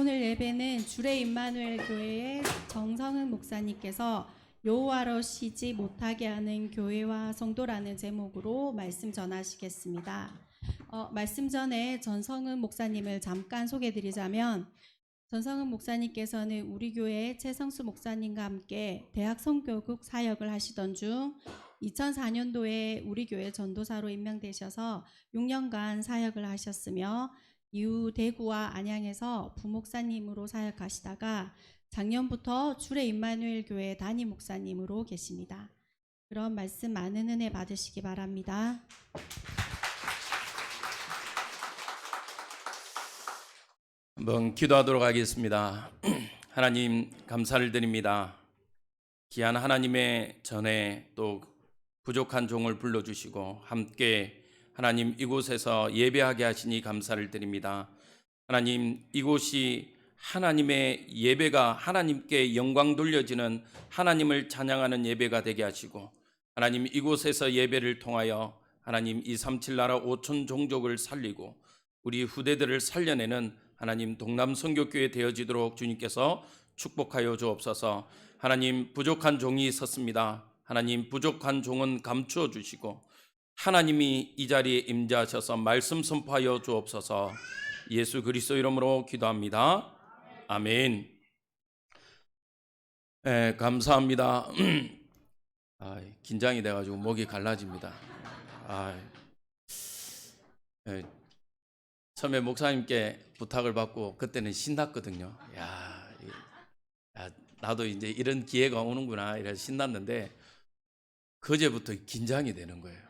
오늘 예배는 주례 임마누엘 교회의 정성은 목사님께서 여호와로 쉬지 못하게 하는 교회와 성도라는 제목으로 말씀 전하시겠습니다. 말씀 전에 전성은 목사님을 잠깐 소개해드리자면, 전성은 목사님께서는 우리 교회 최성수 목사님과 함께 대학 선교국 사역을 하시던 중 2004년도에 우리 교회 전도사로 임명되셔서 6년간 사역을 하셨으며, 이후 대구와 안양에서 부목사님으로 사역하시다가 작년부터 주례 임마누엘 교회 담임 목사님으로 계십니다. 그런 말씀 많은 은혜 받으시기 바랍니다. 한번 기도하도록 하겠습니다. 하나님, 감사를 드립니다. 귀한 하나님의 전에 또 부족한 종을 불러주시고 함께 하나님 이곳에서 예배하게 하시니 감사를 드립니다. 하나님, 이곳이 하나님의 예배가 하나님께 영광 돌려지는 하나님을 찬양하는 예배가 되게 하시고, 하나님 이곳에서 예배를 통하여 하나님 237 나라 5천 종족을 살리고 우리 후대들을 살려내는 하나님 동남선교교회 되어지도록 주님께서 축복하여 주옵소서. 하나님, 부족한 종이 있었습니다. 하나님, 부족한 종은 감추어 주시고 하나님이 이 자리에 임재하셔서 말씀 선포하여 주옵소서. 예수 그리스도 이름으로 기도합니다. 아멘. 감사합니다. 긴장이 돼가지고 목이 갈라집니다. 처음에 목사님께 부탁을 받고 그때는 신났거든요. 나도 이제 이런 기회가 오는구나 이래서 신났는데, 그제부터 긴장이 되는 거예요.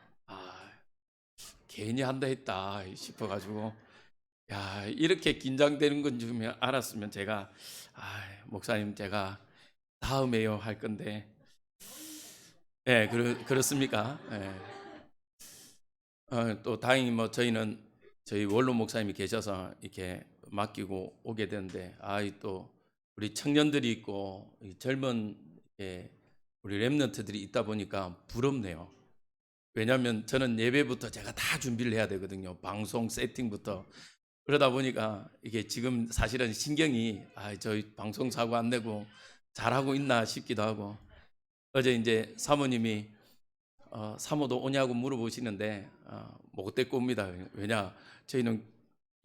괜히 한다 했다 싶어가지고, 이렇게 긴장되는 건 좀 알았으면 제가 목사님 제가 다음에요 할 건데, 그렇습니까? 또 다행히 저희는 저희 원로 목사님이 계셔서 이렇게 맡기고 오게 되는데, 또 우리 청년들이 있고 젊은 우리 렘넌트들이 있다 보니까 부럽네요. 왜냐하면 저는 예배부터 제가 다 준비를 해야 되거든요. 방송 세팅부터. 그러다 보니까 이게 지금 사실은 신경이 저희 방송 사고 안 내고 잘하고 있나 싶기도 하고, 어제 이제 사모님이 사모도 오냐고 물어보시는데 못 데리고 옵니다. 왜냐, 저희는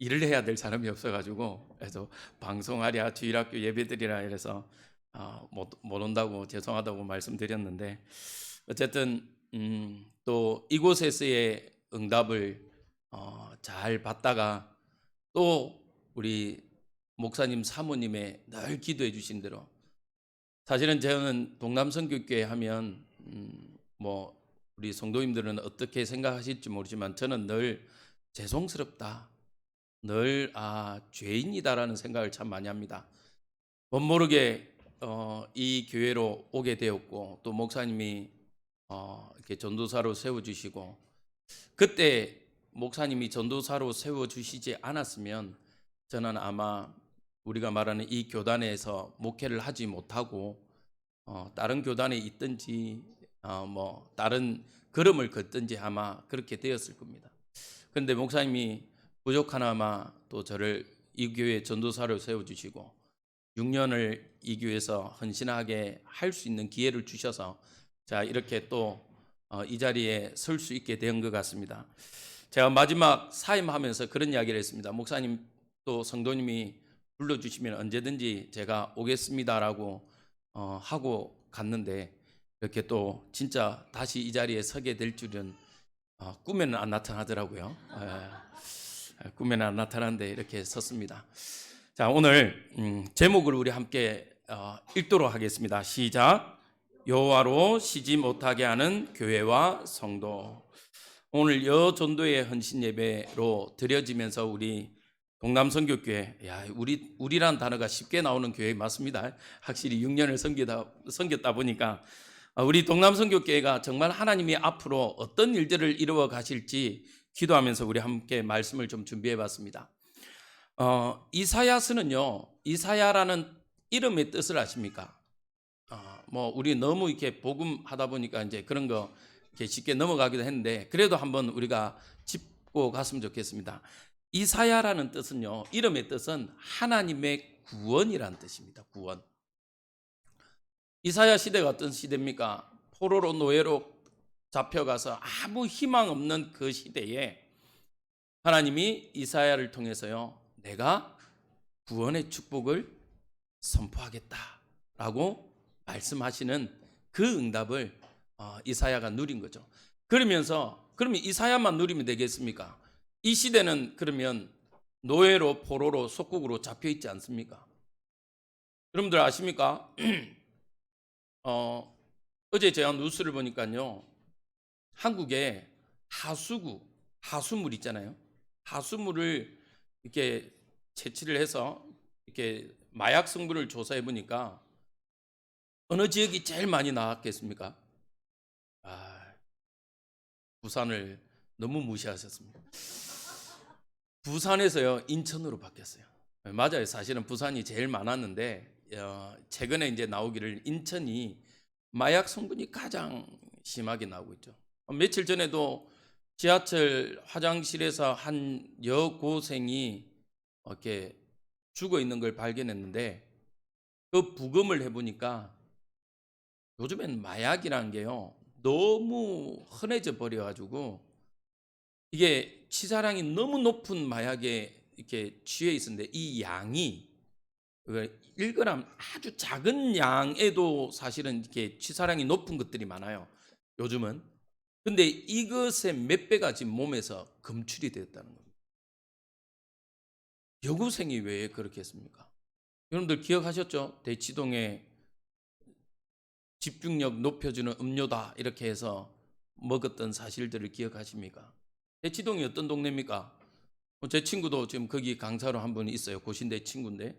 일을 해야 될 사람이 없어가지고, 그래서 방송하랴 주일학교 예배드리라 이래서 못 온다고 죄송하다고 말씀드렸는데, 어쨌든 또 이곳에서의 응답을 잘 받다가 또 우리 목사님 사모님의 늘 기도해 주신 대로, 사실은 저는 동남선교교회 하면 우리 성도님들은 어떻게 생각하실지 모르지만 저는 늘 죄송스럽다, 늘 죄인이다라는 생각을 참 많이 합니다. 멋모르게 이 교회로 오게 되었고, 또 목사님이 이렇게 전도사로 세워주시고, 그때 목사님이 전도사로 세워주시지 않았으면 저는 아마 우리가 말하는 이 교단에서 목회를 하지 못하고 다른 교단에 있든지 다른 걸음을 걷든지 아마 그렇게 되었을 겁니다. 그런데 목사님이 부족하나마 또 저를 이 교회 전도사로 세워주시고 6년을 이 교회에서 헌신하게 할 수 있는 기회를 주셔서 자, 이렇게 또 이 자리에 설 수 있게 된 것 같습니다. 제가 마지막 사임하면서 그런 이야기를 했습니다. 목사님 또 성도님이 불러주시면 언제든지 제가 오겠습니다라고 하고 갔는데, 이렇게 또 진짜 다시 이 자리에 서게 될 줄은 꿈에는 안 나타나더라고요. 꿈에는 안 나타나는데 이렇게 섰습니다. 자, 오늘 제목을 우리 함께 읽도록 하겠습니다. 시작. 여호와로 쉬지 못하게 하는 교회와 성도. 오늘 여전도의 헌신 예배로 드려지면서 우리 동남선교교회, 우리란 단어가 쉽게 나오는 교회 맞습니다. 확실히 6년을 섬겼다 보니까 우리 동남선교교회가 정말 하나님이 앞으로 어떤 일들을 이루어 가실지 기도하면서 우리 함께 말씀을 좀 준비해 봤습니다. 이사야서는요, 이사야라는 이름의 뜻을 아십니까? 우리 너무 이렇게 복음하다 보니까 이제 그런 거 이렇게 쉽게 넘어가기도 했는데, 그래도 한번 우리가 짚고 갔으면 좋겠습니다. 이사야라는 뜻은요, 이름의 뜻은 하나님의 구원이란 뜻입니다. 구원. 이사야 시대가 어떤 시대입니까? 포로로 노예로 잡혀가서 아무 희망 없는 그 시대에 하나님이 이사야를 통해서요, 내가 구원의 축복을 선포하겠다라고 말씀하시는 그 응답을 이사야가 누린 거죠. 그러면 이사야만 누리면 되겠습니까? 이 시대는 그러면 노예로 포로로 속국으로 잡혀 있지 않습니까? 여러분들 아십니까? 어제 제가 뉴스를 보니까요, 한국에 하수물 있잖아요. 하수물을 이렇게 채취를 해서 이렇게 마약 성분을 조사해 보니까 어느 지역이 제일 많이 나왔겠습니까? 부산을 너무 무시하셨습니다. 부산에서요, 인천으로 바뀌었어요. 맞아요. 사실은 부산이 제일 많았는데 최근에 이제 나오기를 인천이 마약 성분이 가장 심하게 나오고 있죠. 며칠 전에도 지하철 화장실에서 한 여고생이 이렇게 죽어 있는 걸 발견했는데 그 부검을 해보니까 요즘엔 마약이라는 게요, 너무 흔해져 버려가지고 이게 치사량이 너무 높은 마약에 이렇게 취해 있었는데 이 양이 1g 아주 작은 양에도 사실은 이렇게 치사량이 높은 것들이 많아요, 요즘은. 근데 이것의 몇 배가 지금 몸에서 검출이 되었다는 겁니다. 여고생이 왜 그렇게 했습니까? 여러분들 기억하셨죠? 대치동에 집중력 높여주는 음료다 이렇게 해서 먹었던 사실들을 기억하십니까? 대치동이 어떤 동네입니까? 제 친구도 지금 거기 강사로 한 분이 있어요. 고신대 친구인데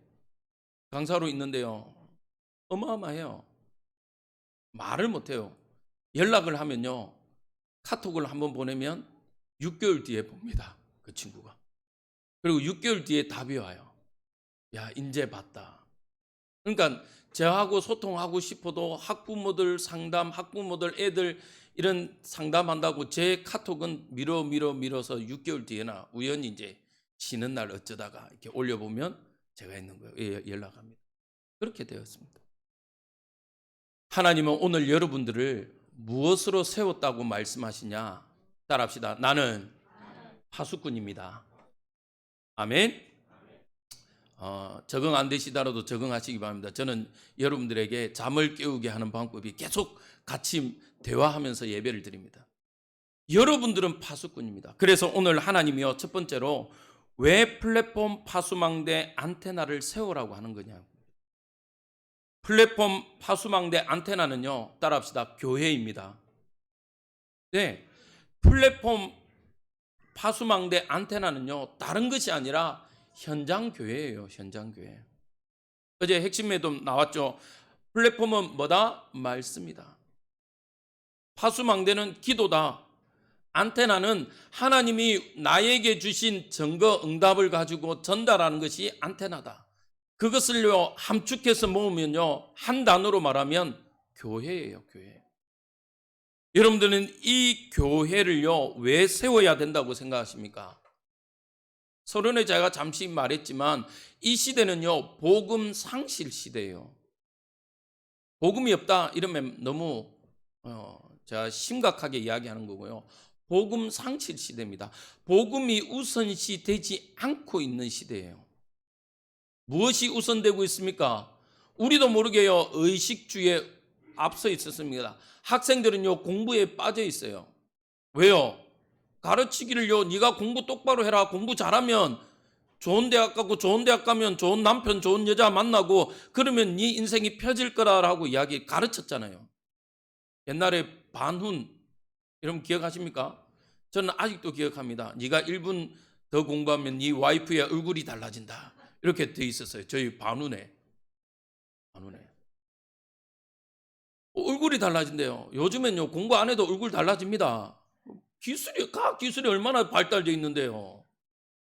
강사로 있는데요, 어마어마해요. 말을 못해요. 연락을 하면요, 카톡을 한번 보내면 6개월 뒤에 봅니다, 그 친구가. 그리고 6개월 뒤에 답이 와요. 야, 인제 봤다. 그러니까 저하고 소통하고 싶어도 학부모들 상담, 학부모들 애들 이런 상담한다고 제 카톡은 밀어서 6개월 뒤에나 우연히 이제 쉬는 날 어쩌다가 이렇게 올려보면 제가 있는 거예요. 예, 연락합니다. 그렇게 되었습니다. 하나님은 오늘 여러분들을 무엇으로 세웠다고 말씀하시냐? 따라합시다. 나는 파수꾼입니다. 아멘. 적응 안 되시더라도 적응하시기 바랍니다. 저는 여러분들에게 잠을 깨우게 하는 방법이 계속 같이 대화하면서 예배를 드립니다. 여러분들은 파수꾼입니다. 그래서 오늘 하나님이요, 첫 번째로 왜 플랫폼 파수망대 안테나를 세우라고 하는 거냐고. 플랫폼 파수망대 안테나는요, 따라합시다, 교회입니다. 네, 플랫폼 파수망대 안테나는요, 다른 것이 아니라 현장 교회예요. 현장 교회. 어제 핵심에도 나왔죠. 플랫폼은 뭐다? 말씀이다. 파수망대는 기도다. 안테나는 하나님이 나에게 주신 증거 응답을 가지고 전달하는 것이 안테나다. 그것을요, 함축해서 모으면요, 한 단어로 말하면 교회예요. 교회. 여러분들은 이 교회를요, 왜 세워야 된다고 생각하십니까? 서론에 제가 잠시 말했지만 이 시대는요, 복음 상실 시대예요. 복음이 없다 이러면 너무 제가 심각하게 이야기하는 거고요. 복음 상실 시대입니다. 복음이 우선시 되지 않고 있는 시대예요. 무엇이 우선되고 있습니까? 우리도 모르게요, 의식주의에 앞서 있었습니다. 학생들은요, 공부에 빠져 있어요. 왜요? 가르치기를요, 네가 공부 똑바로 해라. 공부 잘하면 좋은 대학 가고 좋은 대학 가면 좋은 남편, 좋은 여자 만나고 그러면 네 인생이 펴질 거라고 이야기 가르쳤잖아요. 옛날에 반훈, 여러분 기억하십니까? 저는 아직도 기억합니다. 네가 1분 더 공부하면 네 와이프의 얼굴이 달라진다. 이렇게 돼 있었어요. 저희 반훈에. 얼굴이 달라진대요. 요즘엔요, 공부 안 해도 얼굴 달라집니다. 과학 기술이 얼마나 발달되어 있는데요.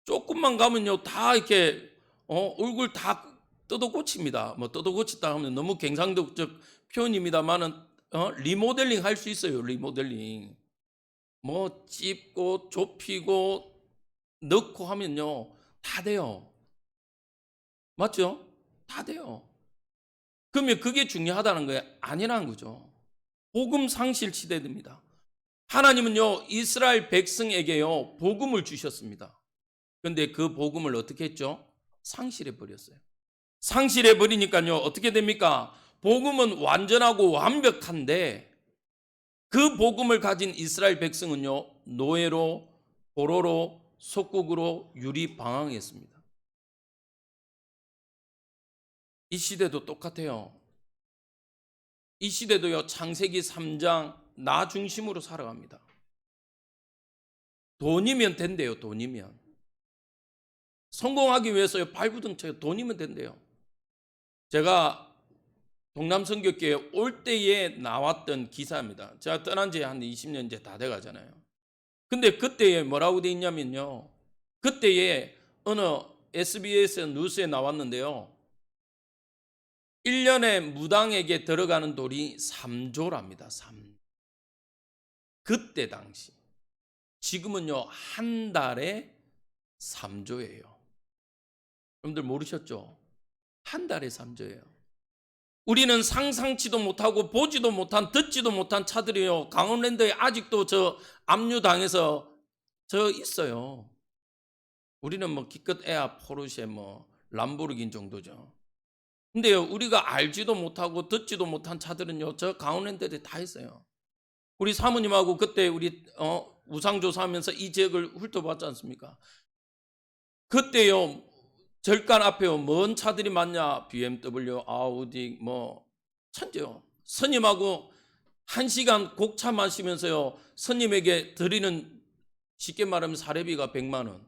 조금만 가면요, 다 이렇게 얼굴 다 뜯어 고칩니다. 뭐 뜯어 고치다 하면 너무 갱상도적 표현입니다만은 리모델링 할 수 있어요. 리모델링. 뭐 찝고 좁히고 넣고 하면요, 다 돼요. 맞죠? 다 돼요. 그러면 그게 중요하다는 게 아니라는 거죠. 복음 상실 시대입니다. 하나님은요, 이스라엘 백성에게요, 복음을 주셨습니다. 그런데 그 복음을 어떻게 했죠? 상실해 버렸어요. 상실해 버리니까요, 어떻게 됩니까? 복음은 완전하고 완벽한데 그 복음을 가진 이스라엘 백성은요, 노예로, 포로로, 속국으로 유리방황했습니다. 이 시대도 똑같아요. 이 시대도요, 창세기 3장 나 중심으로 살아갑니다. 돈이면 된대요, 돈이면. 성공하기 위해서요, 발부등쳐요, 돈이면 된대요. 제가 동남선교교회 올 때에 나왔던 기사입니다. 제가 떠난 지 한 20년 이제 다 돼가잖아요. 근데 그때에 뭐라고 돼 있냐면요, 그때에 어느 SBS 뉴스에 나왔는데요, 1년에 무당에게 들어가는 돈이 3조랍니다. 3. 그때 당시. 지금은요, 한 달에 3조예요. 여러분들 모르셨죠? 한 달에 3조예요. 우리는 상상치도 못하고 보지도 못한, 듣지도 못한 차들이요, 강원랜드에 아직도 저 압류당해서 저 있어요. 우리는 뭐 기껏 에아, 포르쉐, 뭐 람보르긴 정도죠. 근데요, 우리가 알지도 못하고 듣지도 못한 차들은요, 저 강원랜드에 다 있어요. 우리 사모님하고 그때 우리 우상조사하면서 이 지역을 훑어봤지 않습니까? 그때요, 절간 앞에요, 뭔 차들이 많냐? BMW, 아우디, 뭐 천재요. 스님하고 1시간 곡차 마시면서요, 스님에게 드리는, 쉽게 말하면 사례비가 100만 원.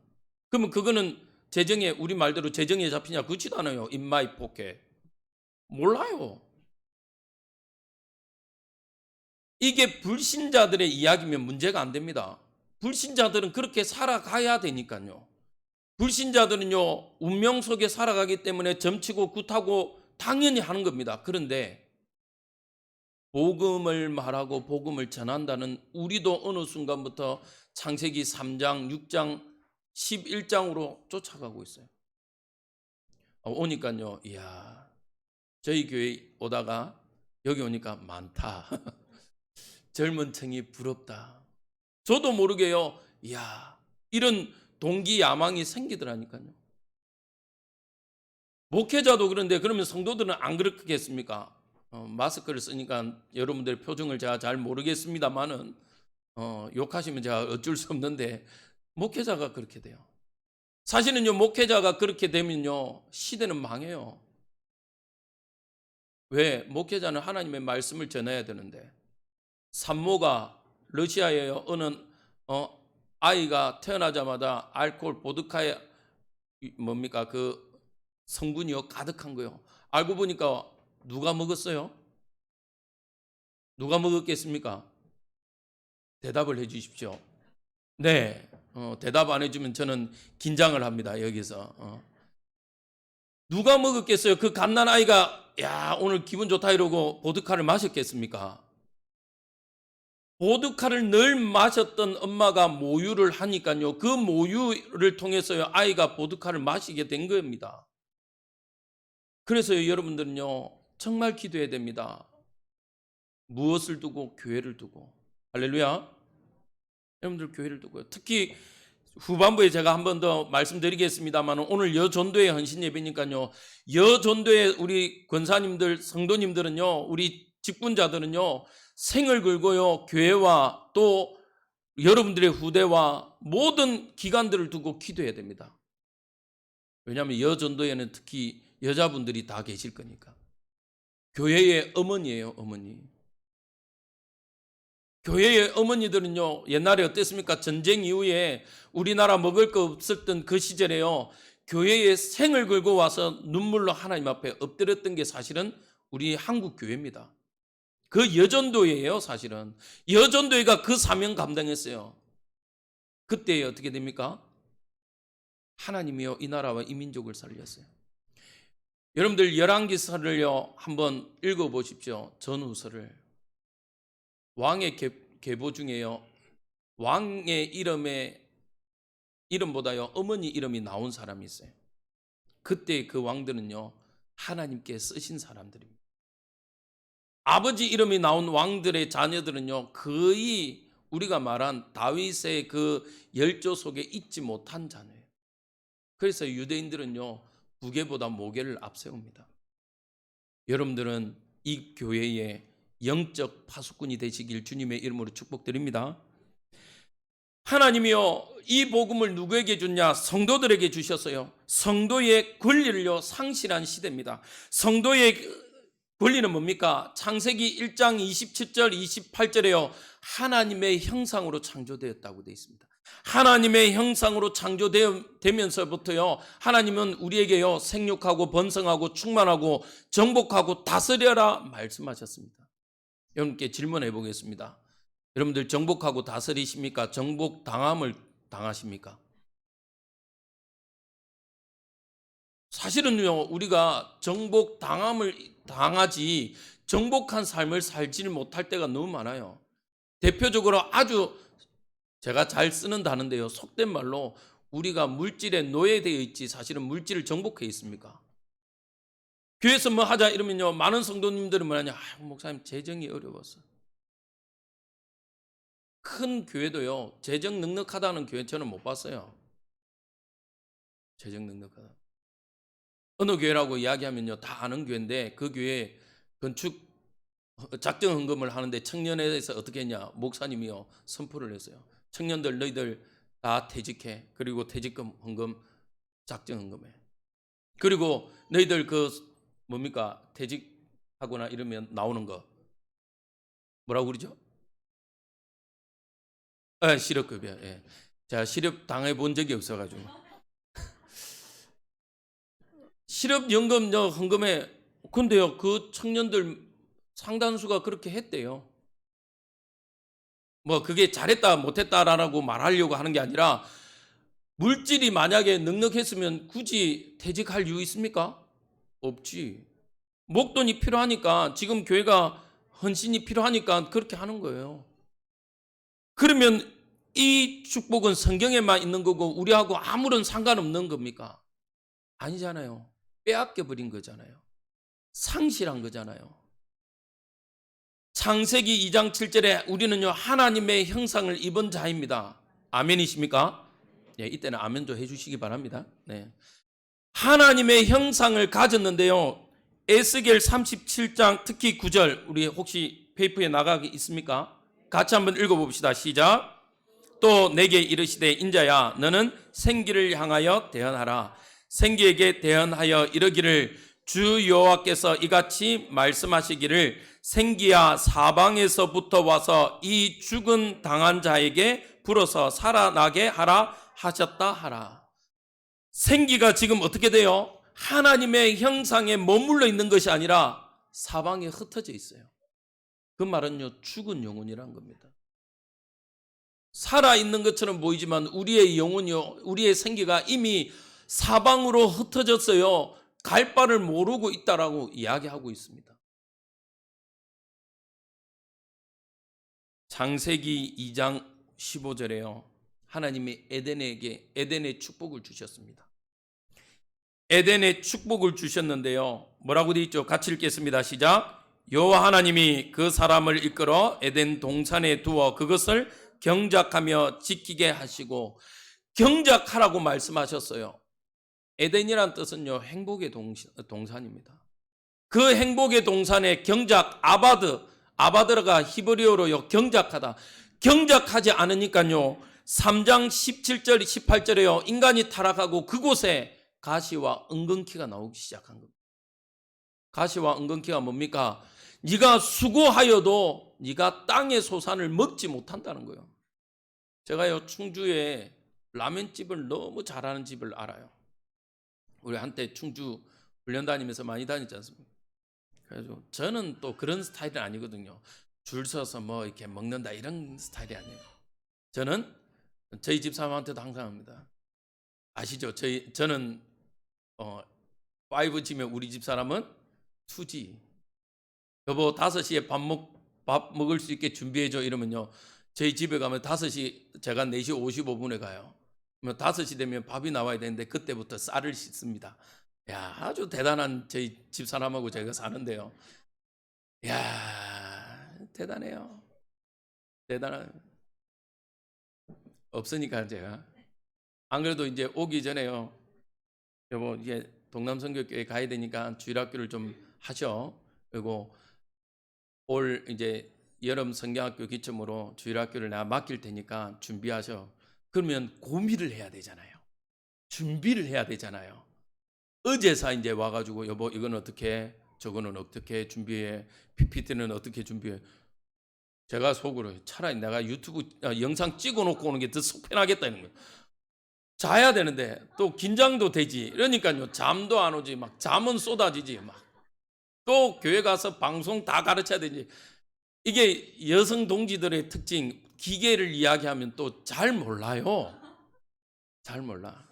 그러면 그거는 재정에, 우리 말대로 재정에 잡히냐? 그렇지도 않아요. In my pocket. 몰라요. 이게 불신자들의 이야기면 문제가 안 됩니다. 불신자들은 그렇게 살아가야 되니까요. 불신자들은요, 운명 속에 살아가기 때문에 점치고 굿하고 당연히 하는 겁니다. 그런데 복음을 말하고 복음을 전한다는 우리도 어느 순간부터 창세기 3장, 6장, 11장으로 쫓아가고 있어요. 오니까요, 이야, 저희 교회 오다가 여기 오니까 많다. 젊은 층이 부럽다. 저도 모르게요, 이야, 이런 동기 야망이 생기더라니까요. 목회자도 그런데 그러면 성도들은 안 그렇겠습니까? 마스크를 쓰니까 여러분들의 표정을 제가 잘 모르겠습니다만은 욕하시면 제가 어쩔 수 없는데 목회자가 그렇게 돼요. 사실은요, 목회자가 그렇게 되면요, 시대는 망해요. 왜? 목회자는 하나님의 말씀을 전해야 되는데, 산모가 러시아에 어느 아이가 태어나자마자 알코올 보드카에 뭡니까 그 성분이요 가득한 거요. 알고 보니까 누가 먹었어요? 누가 먹었겠습니까? 대답을 해 주십시오. 네. 대답 안 해주면 저는 긴장을 합니다. 여기서. 누가 먹었겠어요? 그 갓난 아이가 야 오늘 기분 좋다 이러고 보드카를 마셨겠습니까? 보드카를 늘 마셨던 엄마가 모유를 하니까요, 그 모유를 통해서요, 아이가 보드카를 마시게 된 겁니다. 그래서 여러분들은요, 정말 기도해야 됩니다. 무엇을 두고? 교회를 두고. 할렐루야. 여러분들 교회를 두고요. 특히 후반부에 제가 한 번 더 말씀드리겠습니다만, 오늘 여전도의 헌신 예배니까요, 여전도의 우리 권사님들, 성도님들은요, 우리 직분자들은요, 생을 걸고요, 교회와 또 여러분들의 후대와 모든 기관들을 두고 기도해야 됩니다. 왜냐하면 여전도에는 특히 여자분들이 다 계실 거니까. 교회의 어머니예요, 어머니. 교회의 어머니들은요, 옛날에 어땠습니까? 전쟁 이후에 우리나라 먹을 거 없었던 그 시절에요, 교회에 생을 걸고 와서 눈물로 하나님 앞에 엎드렸던 게 사실은 우리 한국 교회입니다. 그 여전도회예요, 사실은. 여전도회가 그 사명 감당했어요. 그때 어떻게 됩니까? 하나님이요, 이 나라와 이 민족을 살렸어요. 여러분들 열왕기서를요, 한번 읽어보십시오. 전후서를. 왕의 계보 중에요, 왕의 이름보다요, 어머니 이름이 나온 사람이 있어요. 그때 그 왕들은요, 하나님께 쓰신 사람들입니다. 아버지 이름이 나온 왕들의 자녀들은요, 거의 우리가 말한 다윗의 그 열조 속에 있지 못한 자녀예요. 그래서 유대인들은요, 부계보다 모계를 앞세웁니다. 여러분들은 이 교회의 영적 파수꾼이 되시길 주님의 이름으로 축복드립니다. 하나님이요, 이 복음을 누구에게 줬냐? 성도들에게 주셨어요. 성도의 권리를요, 상실한 시대입니다. 성도의 권리는 뭡니까? 창세기 1장 27절 28절에요, 하나님의 형상으로 창조되었다고 되어 있습니다. 하나님의 형상으로 창조되면서부터요, 하나님은 우리에게요, 생육하고 번성하고 충만하고 정복하고 다스려라 말씀하셨습니다. 여러분께 질문해 보겠습니다. 여러분들 정복하고 다스리십니까? 정복 당함을 당하십니까? 사실은요, 우리가 정복 당함을 당하지 정복한 삶을 살지를 못할 때가 너무 많아요. 대표적으로 아주 제가 잘 쓰는 단어인데요, 속된 말로 우리가 물질에 노예되어 있지 사실은 물질을 정복해 있습니까? 교회에서 뭐 하자 이러면요, 많은 성도님들은 뭐하냐? 목사님 재정이 어려워서. 큰 교회도요, 재정 넉넉하다는 교회 저는 못 봤어요. 재정 넉넉하다. 어느 교회라고 이야기하면요, 다 아는 교회인데 그 교회 건축 작정 헌금을 하는데 청년회에서 어떻게 했냐? 목사님이요, 선포를 했어요. 청년들 너희들 다 퇴직해. 그리고 퇴직금 헌금 작정 헌금해. 그리고 너희들 그 뭡니까? 퇴직하거나 이러면 나오는 거 뭐라고 그러죠? 실업급여. 예. 제가 실업 당해 본 적이 없어가지고 실업연금 헌금에, 근데요, 그 청년들 상당수가 그렇게 했대요. 뭐 그게 잘했다 못했다라고 말하려고 하는 게 아니라, 물질이 만약에 넉넉했으면 굳이 퇴직할 이유 있습니까? 없지. 목돈이 필요하니까, 지금 교회가 헌신이 필요하니까 그렇게 하는 거예요. 그러면 이 축복은 성경에만 있는 거고 우리하고 아무런 상관없는 겁니까? 아니잖아요. 빼앗겨 버린 거잖아요. 상실한 거잖아요. 창세기 2장 7절에 우리는요, 하나님의 형상을 입은 자입니다. 아멘이십니까? 네, 이때는 아멘도 해주시기 바랍니다. 네. 하나님의 형상을 가졌는데요, 에스겔 37장 특히 9절, 우리 혹시 페이퍼에 나가기 있습니까? 같이 한번 읽어봅시다. 시작. 또 내게 이르시되 인자야, 너는 생기를 향하여 대언하라. 생기에게 대언하여 이르기를, 주 여호와께서 이같이 말씀하시기를, 생기야 사방에서부터 와서 이 죽은 당한 자에게 불어서 살아나게 하라 하셨다 하라. 생기가 지금 어떻게 돼요? 하나님의 형상에 머물러 있는 것이 아니라 사방에 흩어져 있어요. 그 말은요, 죽은 영혼이란 겁니다. 살아있는 것처럼 보이지만 우리의 영혼이요, 우리의 생기가 이미 사방으로 흩어졌어요. 갈 바를 모르고 있다라고 이야기하고 있습니다. 창세기 2장 15절에요, 하나님이 에덴에게 에덴의 축복을 주셨습니다. 에덴의 축복을 주셨는데요, 뭐라고 되어 있죠? 같이 읽겠습니다. 시작. 여호와 하나님이 그 사람을 이끌어 에덴 동산에 두어 그것을 경작하며 지키게 하시고, 경작하라고 말씀하셨어요. 에덴이란 뜻은요, 행복의 동산입니다. 그 행복의 동산에 경작, 아바드가 히브리어로요, 경작하다. 경작하지 않으니까요, 3장 17절 18절에요, 인간이 타락하고 그곳에 가시와 은근키가 나오기 시작한 겁니다. 가시와 은근키가 뭡니까? 네가 수고하여도 네가 땅의 소산을 먹지 못한다는 거예요. 제가요, 충주에 라면집을 너무 잘하는 집을 알아요. 우리 한때 충주 훈련 다니면서 많이 다녔지 않습니까? 그래서 저는 또 그런 스타일은 아니거든요. 줄 서서 뭐 이렇게 먹는다 이런 스타일이 아니에요. 저는 저희 집사람한테도 항상 합니다. 아시죠? 저는 5G면 우리 집사람은 2G. 여보 5시에 밥 먹을 수 있게 준비해줘 이러면요, 저희 집에 가면 5시, 제가 4시 55분에 가요. 그러면 5시 되면 밥이 나와야 되는데 그때부터 쌀을 씻습니다. 야, 아주 대단한 저희 집사람하고 제가 사는데요. 야, 대단해요. 대단한 없으니까 제가 안 그래도 이제 오기 전에요. 여보, 이제 동남성교교회 가야 되니까 주일학교를 좀 하셔. 그리고 올 이제 여름 성경학교 기점으로 주일학교를 내가 맡길 테니까 준비하셔. 그러면 고민을 해야 되잖아요. 준비를 해야 되잖아요. 어제사 이제 와가지고 여보 이건 어떻게, 저거는 어떻게 준비해, PPT는 어떻게 준비해. 제가 속으로 차라리 내가 유튜브 영상 찍어놓고 오는 게 더 속편하겠다는 거예요. 자야 되는데 또 긴장도 되지. 그러니까요 잠도 안 오지. 막 잠은 쏟아지지. 막 또 교회 가서 방송 다 가르쳐야 되지. 이게 여성 동지들의 특징, 기계를 이야기하면 또 잘 몰라요. 잘 몰라.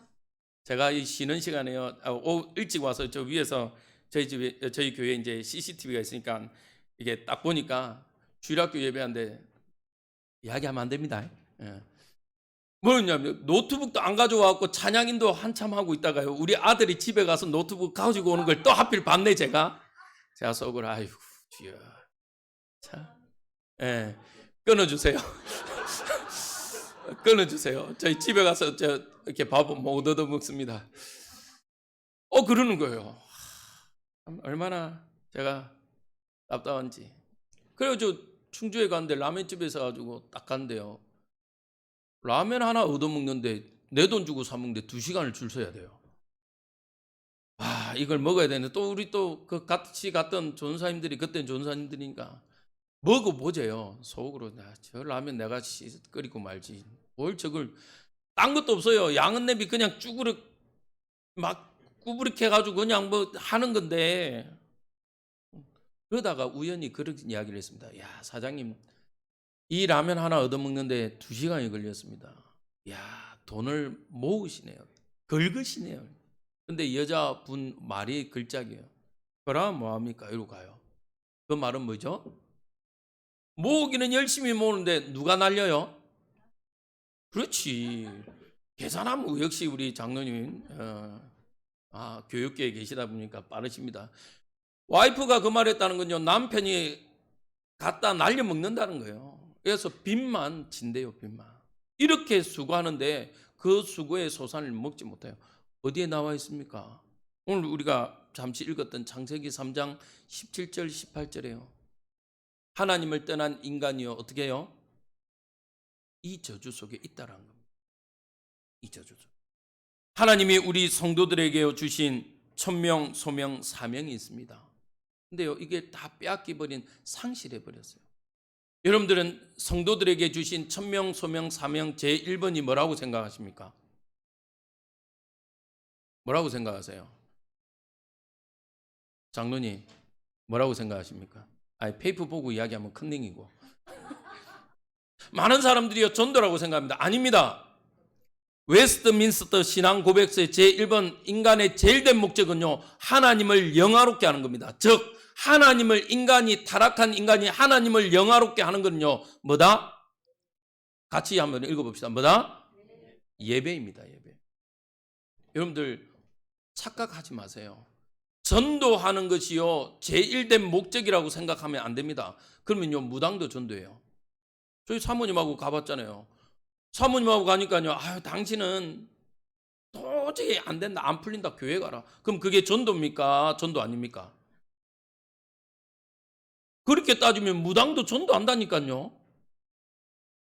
제가 이 쉬는 시간에요. 일찍 와서 저 위에서 저희 집에 저희 교회에 이제 CCTV가 있으니까 이게 딱 보니까 주일학교 예배하는데 이야기하면 안 됩니다. 예. 뭐냐면 노트북도 안 가져와갖고 찬양인도 한참 하고 있다가요. 우리 아들이 집에 가서 노트북 가지고 오는 걸 또 하필 봤네 제가. 제가 속으로 아이고 주여. 자, 예, 끊어주세요. 끊어주세요. 저희 집에 가서 저 이렇게 밥은 못 얻어 먹습니다. 그러는 거예요. 얼마나 제가 답답한지. 그래서 저 충주에 갔는데 라면집에서 가지고 딱 간대요. 라면 하나 얻어 먹는데 내 돈 주고 사 먹는데 2시간을 줄 서야 돼요. 이걸 먹어야 되는데 또 우리 또 그 같이 갔던 전사님들이 그때는 전사님들이니까 먹어보재요. 속으로 저 라면 내가 끓이고 말지. 뭘 저걸 딴 것도 없어요. 양은 내비 그냥 쭈그릇 막 꾸부릭 해가지고 그냥 뭐 하는 건데 그러다가 우연히 그런 이야기를 했습니다. 야 사장님 이 라면 하나 얻어먹는데 2시간이 걸렸습니다. 야 돈을 모으시네요. 긁으시네요. 근데 여자분 말이 글짝이에요. 그럼 뭐합니까? 이러고 가요. 그 말은 뭐죠? 모으기는 열심히 모으는데 누가 날려요? 그렇지. 계산하면 역시 우리 장로님 교육계에 계시다 보니까 빠르십니다. 와이프가 그 말했다는 건요. 남편이 갖다 날려 먹는다는 거예요. 그래서 빚만 진대요. 빚만. 이렇게 수고하는데 그 수고의 소산을 먹지 못해요. 어디에 나와 있습니까? 오늘 우리가 잠시 읽었던 창세기 3장 17절 18절에요. 하나님을 떠난 인간이요 어떻게 해요? 이 저주 속에 있다라는 겁니다. 이 저주 속. 하나님이 우리 성도들에게 주신 천명, 소명, 사명이 있습니다. 근데요 이게 다 빼앗기 버린 상실해 버렸어요. 여러분들은 성도들에게 주신 천명, 소명, 사명 제1번이 뭐라고 생각하십니까? 뭐라고 생각하세요? 장로님 뭐라고 생각하십니까? 페이퍼 보고 이야기하면 큰닝이고 많은 사람들이요 전도라고 생각합니다. 아닙니다. 웨스트민스터 신앙 고백서의 제1번 인간의 제일 된 목적은요 하나님을 영화롭게 하는 겁니다. 즉 하나님을 인간이 타락한 인간이 하나님을 영화롭게 하는 건요 뭐다? 같이 한번 읽어봅시다. 뭐다? 예배입니다. 예배. 여러분들 착각하지 마세요. 전도하는 것이요 제1된 목적이라고 생각하면 안 됩니다. 그러면요 무당도 전도해요. 저희 사모님하고 가봤잖아요. 사모님하고 가니까요 당신은 도저히 안 된다 안 풀린다 교회 가라. 그럼 그게 전도입니까? 전도 아닙니까? 그렇게 따지면 무당도 전도한다니까요.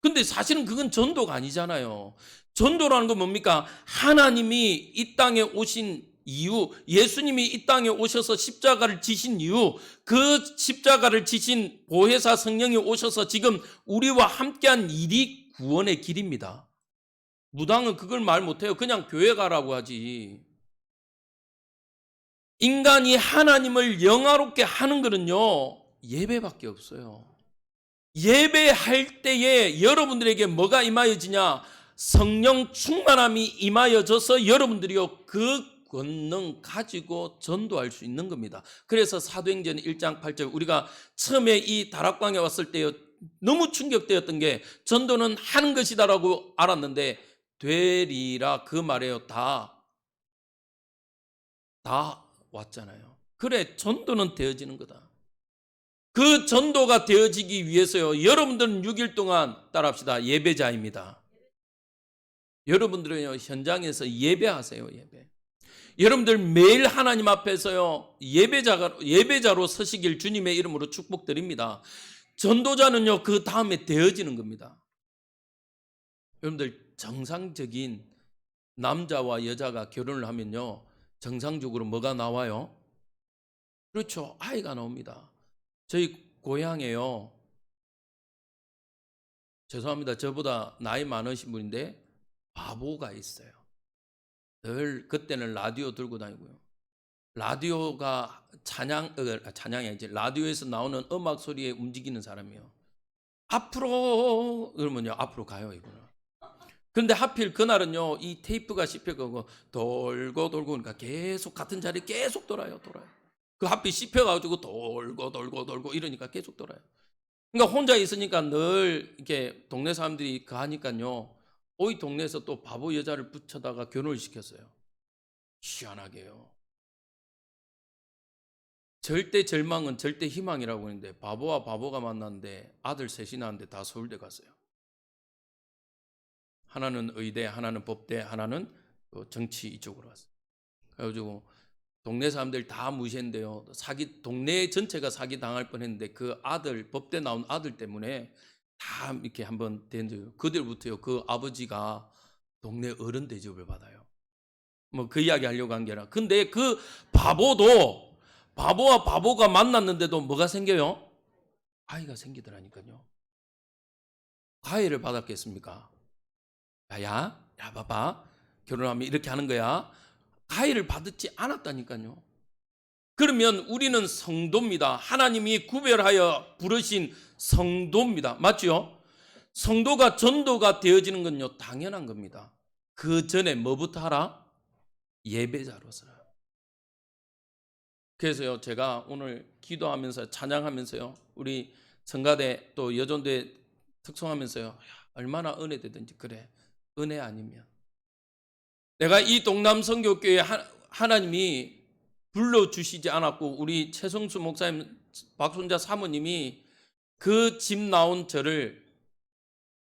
근데 사실은 그건 전도가 아니잖아요. 전도라는 건 뭡니까? 하나님이 이 땅에 오신 이유, 예수님이 이 땅에 오셔서 십자가를 지신 이유, 그 십자가를 지신 보혜사 성령이 오셔서 지금 우리와 함께한 일이 구원의 길입니다. 무당은 그걸 말 못해요. 그냥 교회 가라고 하지. 인간이 하나님을 영화롭게 하는 것은요 예배밖에 없어요. 예배할 때에 여러분들에게 뭐가 임하여지냐? 성령 충만함이 임하여져서 여러분들이요 그 권능 가지고 전도할 수 있는 겁니다. 그래서 사도행전 1장 8절 우리가 처음에 이 다락방에 왔을 때요 너무 충격되었던 게 전도는 하는 것이다라고 알았는데 되리라 그 말에요 다 다 왔잖아요. 그래, 전도는 되어지는 거다. 그 전도가 되어지기 위해서요, 여러분들은 6일 동안 따라합시다. 예배자입니다. 여러분들은요, 현장에서 예배하세요. 예배. 여러분들 매일 하나님 앞에서요, 예배자로 서시길 주님의 이름으로 축복드립니다. 전도자는요, 그 다음에 되어지는 겁니다. 여러분들, 정상적인 남자와 여자가 결혼을 하면요, 정상적으로 뭐가 나와요? 그렇죠. 아이가 나옵니다. 저희 고향에요, 죄송합니다. 저보다 나이 많으신 분인데 바보가 있어요. 늘 그때는 라디오 들고 다니고요. 라디오가 찬양이 아니지, 라디오에서 나오는 음악 소리에 움직이는 사람이에요. 앞으로 그러면요, 앞으로 가요 이거는. 그런데 하필 그날은요, 이 테이프가 씹혀가고 돌고 그러니까 계속 같은 자리에 계속 돌아요. 그 하필 씹혀가지고 돌고 이러니까 계속 돌아요. 그러니까 혼자 있으니까 늘 이렇게 동네 사람들이 하니까요, 이 동네에서 또 바보 여자를 붙여다가 결혼을 시켰어요. 희한하게요. 절대 절망은 절대 희망이라고 하는데, 바보와 바보가 만났는데 아들 셋이 낳았는데 다 서울대 갔어요. 하나는 의대, 하나는 법대, 하나는 정치 이쪽으로 갔어요. 그래가지고 동네 사람들 다 무시했는데요, 동네 전체가 사기 당할 뻔했는데 그 아들, 법대 나온 아들 때문에 다 이렇게 한번 된 적이에요. 그들부터요, 그 아버지가 동네 어른 대접을 받아요. 뭐 그 이야기 하려고 한 게 아니라, 근데 그 바보와 바보가 만났는데도 뭐가 생겨요? 아이가 생기더라니까요. 가해를 받았겠습니까? 야, 봐봐. 결혼하면 이렇게 하는 거야. 가해를 받지 않았다니까요. 그러면 우리는 성도입니다. 하나님이 구별하여 부르신 성도입니다. 맞죠? 성도가 전도가 되어지는 건요, 당연한 겁니다. 그 전에 뭐부터 하라? 예배자로서. 그래서요, 제가 오늘 기도하면서 찬양하면서요, 우리 성가대 또 여전대 특송하면서요, 얼마나 은혜되든지, 그래, 은혜 아니면 내가 이 동남 선교교회 하나님이 불러주시지 않았고, 우리 최성수 목사님, 박순자 사모님이 그 집 나온 저를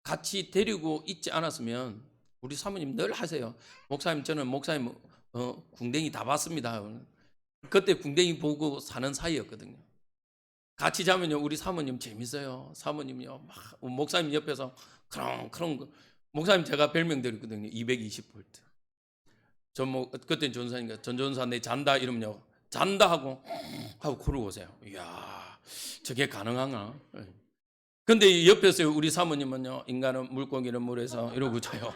같이 데리고 있지 않았으면, 우리 사모님 늘 하세요. 목사님, 저는 목사님 궁뎅이 다 봤습니다. 그때 궁뎅이 보고 사는 사이였거든요. 같이 자면요, 우리 사모님 재밌어요. 사모님이요, 막 목사님 옆에서 크렁크렁. 목사님 제가 별명 드렸거든요. 220V. 그때 전사니까 전 전사 내 잔다 이러면요, 잔다 하고 코를 고세요. 이야, 저게 가능한가? 근데 옆에서 우리 사모님은요, 인간은 물고기는 물에서 이러고 자요.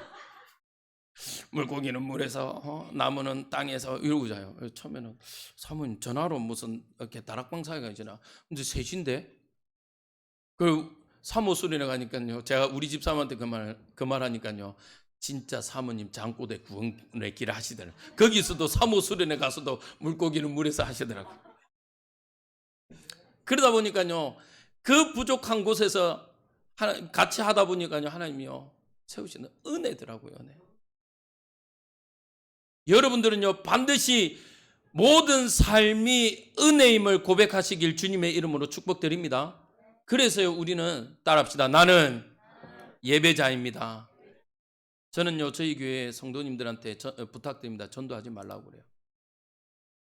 물고기는 물에서, 나무는 땅에서 이러고 자요. 처음에는 사모님 전화로 무슨 이렇게 다락방 사이가 있잖아. 근데 셋인데, 그 사모 수련회 가니까요, 제가 우리 집 사람한테 그 말 하니까요, 진짜 사모님 장고대 구원의 길을 하시더라고요. 거기서도 사모 수련회 가서도 물고기는 물에서 하시더라고요. 그러다 보니까요, 그 부족한 곳에서 같이 하다 보니까요, 하나님이요, 세우시는 은혜더라고요. 은혜. 여러분들은요, 반드시 모든 삶이 은혜임을 고백하시길 주님의 이름으로 축복드립니다. 그래서요, 우리는 따라합시다. 나는 예배자입니다. 저는요, 저희 교회 성도님들한테 부탁드립니다. 전도하지 말라고 그래요.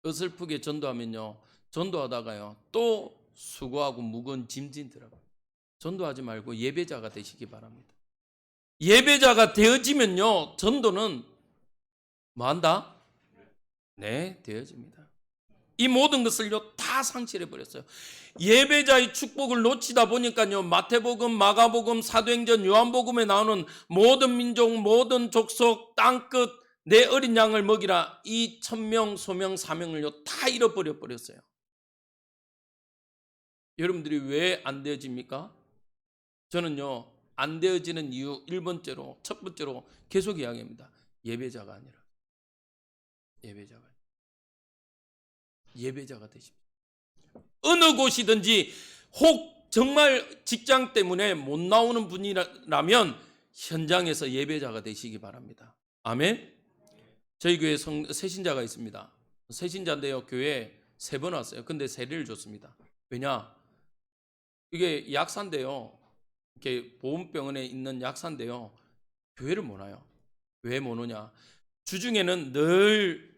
어설프게 전도하면요, 전도하다가요, 또 수고하고 무거운 짐진더라고요. 전도하지 말고 예배자가 되시기 바랍니다. 예배자가 되어지면요, 전도는 뭐 한다? 네, 되어집니다. 이 모든 것을요, 다 상실해 버렸어요. 예배자의 축복을 놓치다 보니까요, 마태복음, 마가복음, 사도행전, 요한복음에 나오는 모든 민족, 모든 족속, 땅끝 내 어린 양을 먹이라, 이 천명, 소명, 사명을요, 다 잃어버려 버렸어요. 여러분들이 왜 안 되어집니까? 저는요, 안 되어지는 이유 1번째로, 첫 번째로 계속 이야기합니다. 예배자가 아니라. 예배자가 되십시오. 어느 곳이든지 혹 정말 직장 때문에 못 나오는 분이라면 현장에서 예배자가 되시기 바랍니다. 아멘. 저희 교회에 새신자가 있습니다. 새신자인데요. 교회 3번 왔어요. 근데 세례를 줬습니다. 왜냐? 이게 약사인데요. 이렇게 보험병원에 있는 약사인데요. 교회를 못 와요. 왜 못 오냐? 주중에는 늘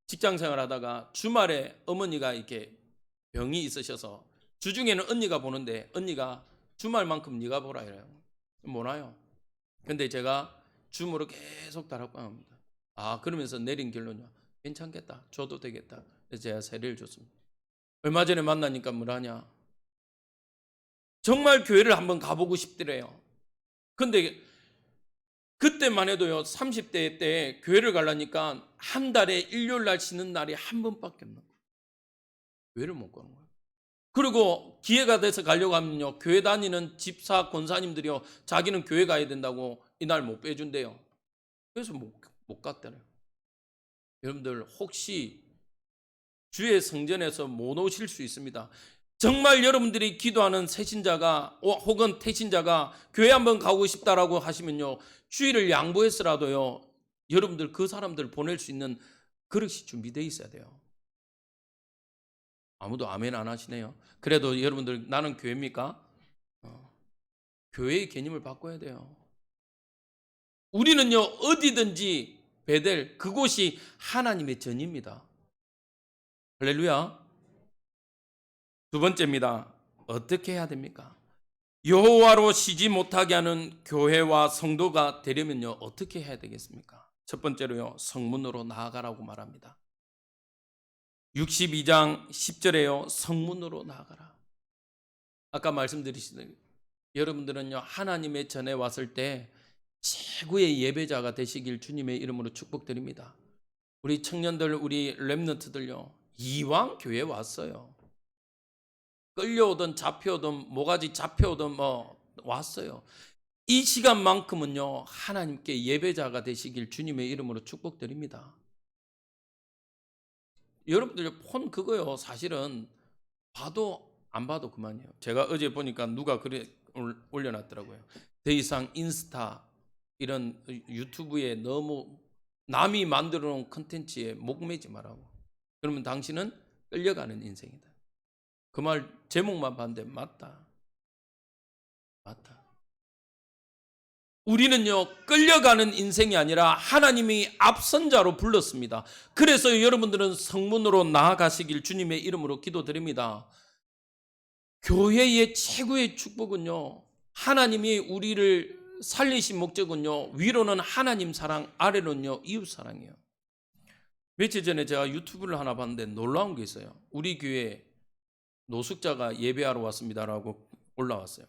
직장 생활하다가 주말에 어머니가 이렇게 병이 있으셔서 주중에는 언니가 보는데 언니가 주말만큼 네가 보라 이래요. 못 와요. 근데 제가 줌으로 계속 다락방합니다. 그러면서 내린 결론이요. 괜찮겠다. 줘도 되겠다. 그래서 제가 세례를 줬습니다. 얼마 전에 만나니까 뭐라냐? 정말 교회를 한번 가보고 싶더래요. 근데 그때만 해도요, 30대 때 교회를 가려니까 한 달에 일요일 날 쉬는 날이 한 번밖에 없는 거예요. 교회를 못 가는 거예요. 그리고 기회가 돼서 가려고 하면요, 교회 다니는 집사 권사님들이요, 자기는 교회 가야 된다고 이날 못 빼준대요. 그래서 못 갔다네요. 여러분들 혹시 주의 성전에서 못 오실 수 있습니다. 정말 여러분들이 기도하는 새신자가 혹은 태신자가 교회 한번 가고 싶다라고 하시면요, 주일을 양보해서라도요, 여러분들 그 사람들 보낼 수 있는 그릇이 준비되어 있어야 돼요. 아무도 아멘 안 하시네요. 그래도 여러분들 나는 교회입니까? 교회의 개념을 바꿔야 돼요. 우리는요, 어디든지 베델, 그곳이 하나님의 전입니다. 할렐루야. 2번째입니다. 어떻게 해야 됩니까? 여호와로 쉬지 못하게 하는 교회와 성도가 되려면요, 어떻게 해야 되겠습니까? 첫 번째로요, 성문으로 나아가라고 말합니다. 62장 10절에요, 성문으로 나아가라. 아까 말씀드리신 여러분들은요, 하나님의 전에 왔을 때 최고의 예배자가 되시길 주님의 이름으로 축복드립니다. 우리 청년들, 우리 렘넌트들요, 이왕 교회 왔어요. 끌려오든 잡혀오든 모가지 잡혀오든 왔어요. 이 시간만큼은요, 하나님께 예배자가 되시길 주님의 이름으로 축복드립니다. 여러분들 폰 그거요, 사실은 봐도 안 봐도 그만이에요. 제가 어제 보니까 누가 그래 올려놨더라고요. 더 이상 인스타 이런 유튜브에 너무 남이 만들어 놓은 컨텐츠에 목매지 말라고. 그러면 당신은 끌려가는 인생이다. 그 말 제목만 봤는데 맞다. 우리는요, 끌려가는 인생이 아니라 하나님이 앞선자로 불렀습니다. 그래서 여러분들은 성문으로 나아가시길 주님의 이름으로 기도드립니다. 교회의 최고의 축복은요, 하나님이 우리를 살리신 목적은요, 위로는 하나님 사랑, 아래로는요, 이웃 사랑이에요. 며칠 전에 제가 유튜브를 하나 봤는데 놀라운 게 있어요. 우리 교회 노숙자가 예배하러 왔습니다라고 올라왔어요.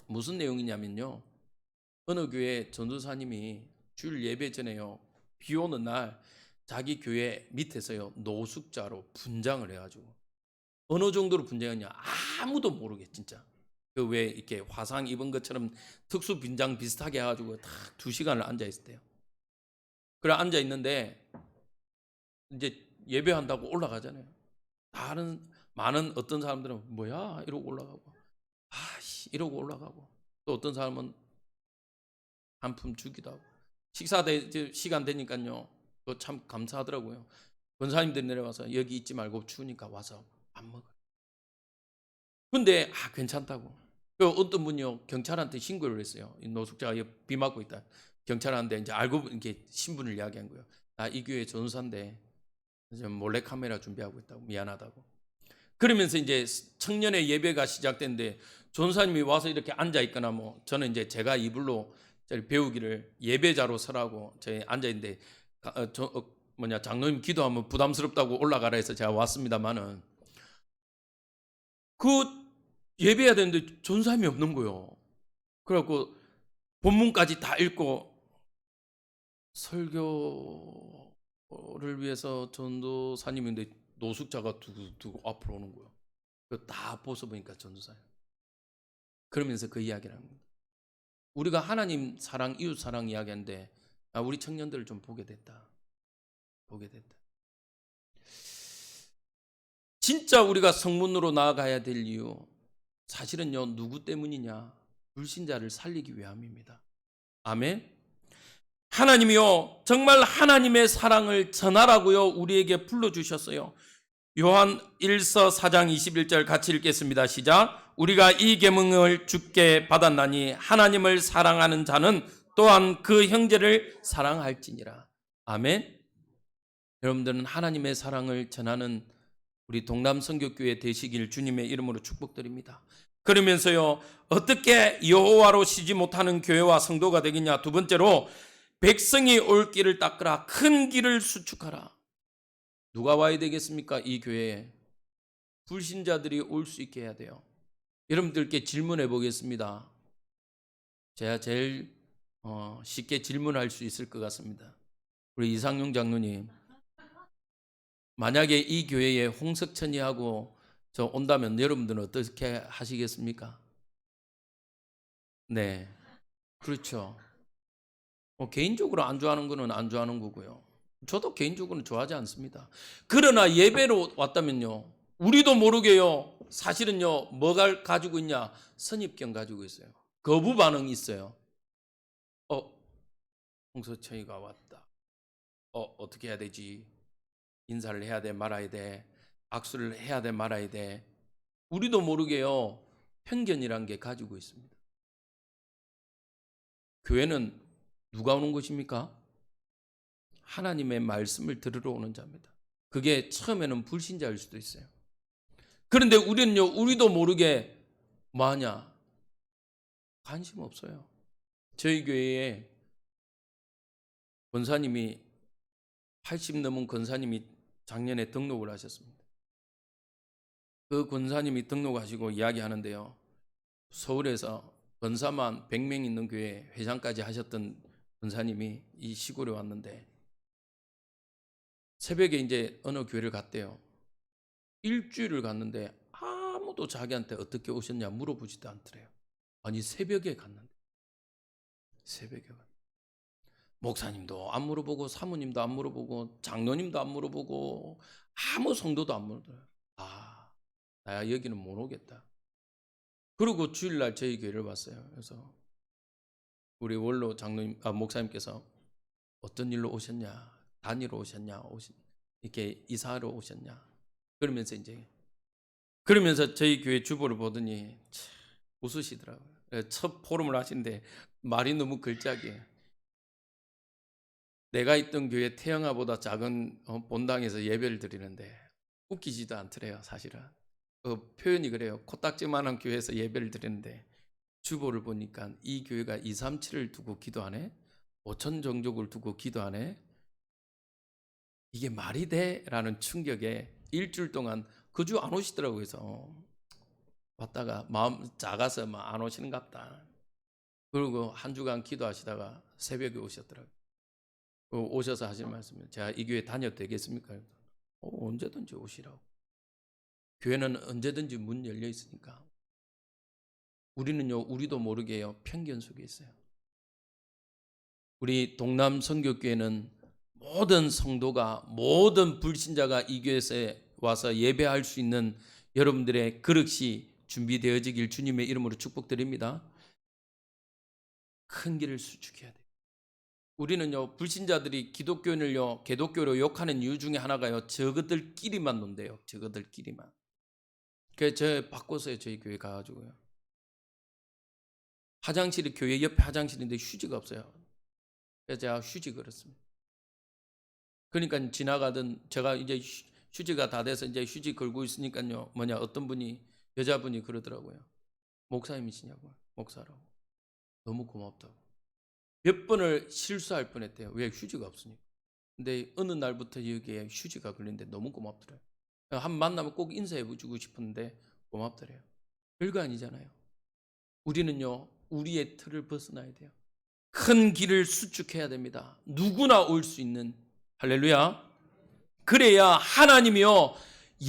무슨 내용이냐면요, 어느 교회 전도사님이 주일 예배 전에요, 비 오는 날 자기 교회 밑에서요, 노숙자로 분장을 해가지고, 어느 정도로 분장했냐, 아무도 모르게 진짜 그 왜 이렇게 화상 입은 것처럼 특수 분장 비슷하게 해가지고 딱 2시간을 앉아 있을 때요. 그래 앉아 있는데 이제 예배한다고 올라가잖아요. 다른 많은 어떤 사람들은 뭐야 이러고 올라가고, 이러고 올라가고, 또 어떤 사람은 한 품 주기도 하고, 시간 되니까요, 그거 참 감사하더라고요. 권사님들이 내려와서 여기 있지 말고 추우니까 와서 밥 먹어. 근데 괜찮다고. 그 어떤 분이요, 경찰한테 신고를 했어요. 이 노숙자가 비 맞고 있다. 경찰한테 이제 알고 이렇게 신분을 이야기한 거예요. 나 이 교회 전도사인데 몰래 카메라 준비하고 있다고, 미안하다고. 그러면서 이제 청년의 예배가 시작됐는데 전사님이 와서 이렇게 앉아 있거나 저는 이제 제가 이불로 배우기를 예배자로 서라고 저희 앉아 있는데 장로님 기도하면 부담스럽다고 올라가라 해서 제가 왔습니다만은 그 예배해야 되는데 전사님이 없는 거예요. 그래갖고 본문까지 다 읽고 설교를 위해서 전도사님인데 노숙자가 두고 앞으로 오는 거예요. 다 벗어보니까 전도사예요. 그러면서 그 이야기를 합니다. 우리가 하나님 사랑, 이웃 사랑 이야기하는데 우리 청년들을 좀 보게 됐다. 진짜 우리가 성문으로 나아가야 될 이유, 사실은요, 누구 때문이냐? 불신자를 살리기 위함입니다. 아멘. 하나님이요, 정말 하나님의 사랑을 전하라고요 우리에게 불러주셨어요. 요한 1서 4장 21절 같이 읽겠습니다. 시작. 우리가 이 계명을 주께 받았나니 하나님을 사랑하는 자는 또한 그 형제를 사랑할지니라. 아멘. 여러분들은 하나님의 사랑을 전하는 우리 동남선교교회 되시길 주님의 이름으로 축복드립니다. 그러면서요, 어떻게 여호와로 쉬지 못하는 교회와 성도가 되겠냐? 두 번째로, 백성이 올 길을 닦으라. 큰 길을 수축하라. 누가 와야 되겠습니까? 이 교회에 불신자들이 올 수 있게 해야 돼요. 여러분들께 질문해 보겠습니다. 제가 제일 쉽게 질문할 수 있을 것 같습니다. 우리 이상용 장로님, 만약에 이 교회에 홍석천이하고 저 온다면 여러분들은 어떻게 하시겠습니까? 네, 그렇죠. 개인적으로 안 좋아하는 거는 안 좋아하는 거고요. 저도 개인적으로는 좋아하지 않습니다. 그러나 예배로 왔다면요, 우리도 모르게요, 사실은요, 뭐가 가지고 있냐? 선입견 가지고 있어요. 거부 반응이 있어요. 홍석천이가 왔다. 어떻게 해야 되지? 인사를 해야 돼, 말아야 돼? 악수를 해야 돼, 말아야 돼? 우리도 모르게요, 편견이란 게 가지고 있습니다. 교회는 누가 오는 곳입니까? 하나님의 말씀을 들으러 오는 자입니다. 그게 처음에는 불신자일 수도 있어요. 그런데 우리는요, 우리도 모르게 뭐하냐? 관심 없어요. 저희 교회에 권사님이 80 넘은 권사님이 작년에 등록을 하셨습니다. 그 권사님이 등록하시고 이야기하는데요, 서울에서 권사만 100명 있는 교회 회장까지 하셨던 권사님이 이 시골에 왔는데 새벽에 이제 어느 교회를 갔대요. 일주일을 갔는데 아무도 자기한테 어떻게 오셨냐 물어보지도 않더래요. 아니, 새벽에 갔는데. 새벽에 갔는데. 목사님도 안 물어보고 사모님도 안 물어보고 장로님도 안 물어보고 아무 성도도 안 물어보더라고요. 나 여기는 못 오겠다. 그리고 주일날 저희 교회를 봤어요. 그래서 우리 원로 장로님, 목사님께서 어떤 일로 오셨냐, 단위로 오셨냐, 이렇게 이사하러 오셨냐, 그러면서 저희 교회 주보를 보더니 참 웃으시더라고요. 첫 포럼을 하시는데 말이 너무 걸작이에요. 내가 있던 교회 태영아보다 작은 본당에서 예배를 드리는데 웃기지도 않더래요. 사실은 표현이 그래요. 코딱지만한 교회에서 예배를 드리는데 주보를 보니까 이 교회가 237을 두고 기도하네, 5천 정족을 두고 기도하네, 이게 말이 돼? 라는 충격에 일주일 동안 그 주 안 오시더라고요. 그래서 왔다가 마음 작아서 안 오시는갑다. 그리고 한 주간 기도하시다가 새벽에 오셨더라고요. 오셔서 하시는 말씀은, 제가 이 교회 다녀도 되겠습니까? 언제든지 오시라고. 교회는 언제든지 문 열려 있으니까. 우리는요, 우리도 모르게요, 편견 속에 있어요. 우리 동남 선교교회는 모든 성도가, 모든 불신자가 이 교회에 와서 예배할 수 있는 여러분들의 그릇이 준비되어지길 주님의 이름으로 축복드립니다. 큰 길을 수축해야 돼요. 우리는요, 불신자들이 기독교인을요, 개독교로 욕하는 이유 중에 하나가요, 저것들끼리만 논대요. 저것들끼리만. 그래서 저 바꿔서요, 저희 교회 가가지고요, 화장실이 교회 옆에 화장실인데 휴지가 없어요. 그래서 제가 휴지 걸었습니다. 그러니까 지나가던, 제가 이제 휴지가 다 돼서 이제 휴지 걸고 있으니까요, 어떤 분이, 여자분이 그러더라고요. 목사님이시냐고. 목사라고. 너무 고맙다고. 몇 번을 실수할 뻔했대요. 왜? 휴지가 없으니까. 근데 어느 날부터 여기에 휴지가 걸리는데 너무 고맙더래요. 한 만나면 꼭 인사해 주고 싶은데 고맙더래요. 별거 아니잖아요. 우리는요, 우리의 틀을 벗어나야 돼요. 큰 길을 수축해야 됩니다. 누구나 올 수 있는. 할렐루야. 그래야 하나님이요,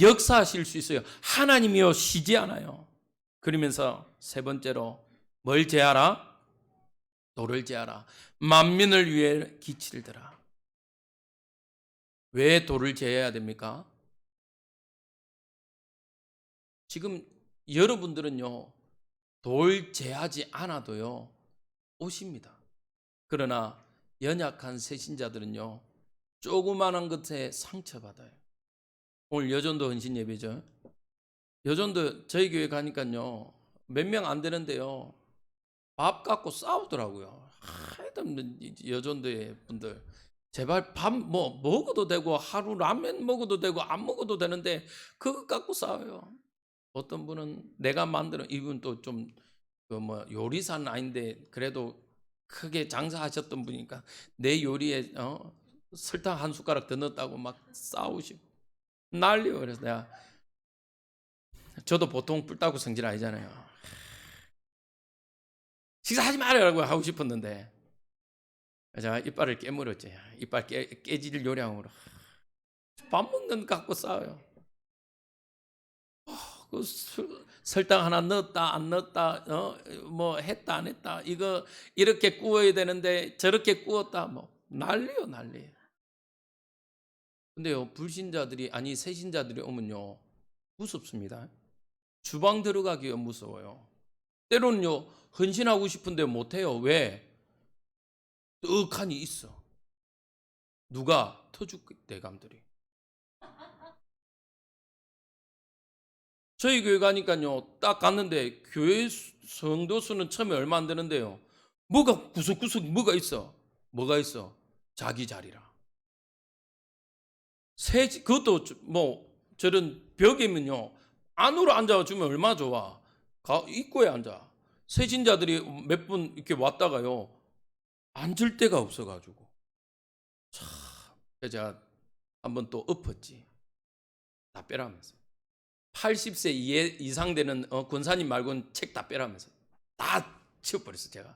역사하실 수 있어요. 하나님이요, 쉬지 않아요. 그러면서 세 번째로 뭘 제하라? 돌을 제하라. 만민을 위해 기치를 드라. 왜 돌을 제해야 됩니까? 지금 여러분들은요, 돌 제하지 않아도요, 오십니다. 그러나 연약한 새신자들은요, 조그마한 것에 상처받아요. 오늘 여전도 헌신 예배죠. 여전도 저희 교회 가니까요, 몇 명 안 되는데요, 밥 갖고 싸우더라고요. 하여튼 여전도의 분들, 제발 밥 뭐 먹어도 되고 하루 라면 먹어도 되고 안 먹어도 되는데 그것 갖고 싸워요. 어떤 분은 내가 만드는, 이분 또 좀 그 뭐 요리사는 아닌데 그래도 크게 장사하셨던 분이니까 내 요리에 설탕 한 숟가락 더 넣었다고 막 싸우시고 난리요. 그래서 내가, 저도 보통 뿔따구 성질 아니잖아요. 식사하지 말라고 하고 싶었는데 제가 이빨을 깨물었지. 이빨 깨질 요량으로 밥 먹는 거 갖고 싸워요. 그 설탕 하나 넣었다 안 넣었다, 뭐 했다 안 했다, 이거 이렇게 구워야 되는데 저렇게 구웠다, 뭐 난리요 난리. 근데요, 불신자들이, 아니 새신자들이 오면요, 무섭습니다. 주방 들어가기가 무서워요. 때로는요, 헌신하고 싶은데 못해요. 왜? 떡하니 있어. 누가? 터줏대감들이. 저희 교회 가니까요, 딱 갔는데 교회 성도 수는 처음에 얼마 안 되는데요, 뭐가 구석구석 뭐가 있어? 뭐가 있어? 자기 자리라. 그것도 뭐 저런 벽이면요, 안으로 앉아주면 얼마나 좋아. 입구에 앉아. 세신자들이 몇 분 이렇게 왔다가요, 앉을 데가 없어가지고 참, 제가 한번 또 엎었지. 다 빼라면서. 80세 이상 되는 권사님 말고는 책 다 빼라면서 다 치워버렸어 제가.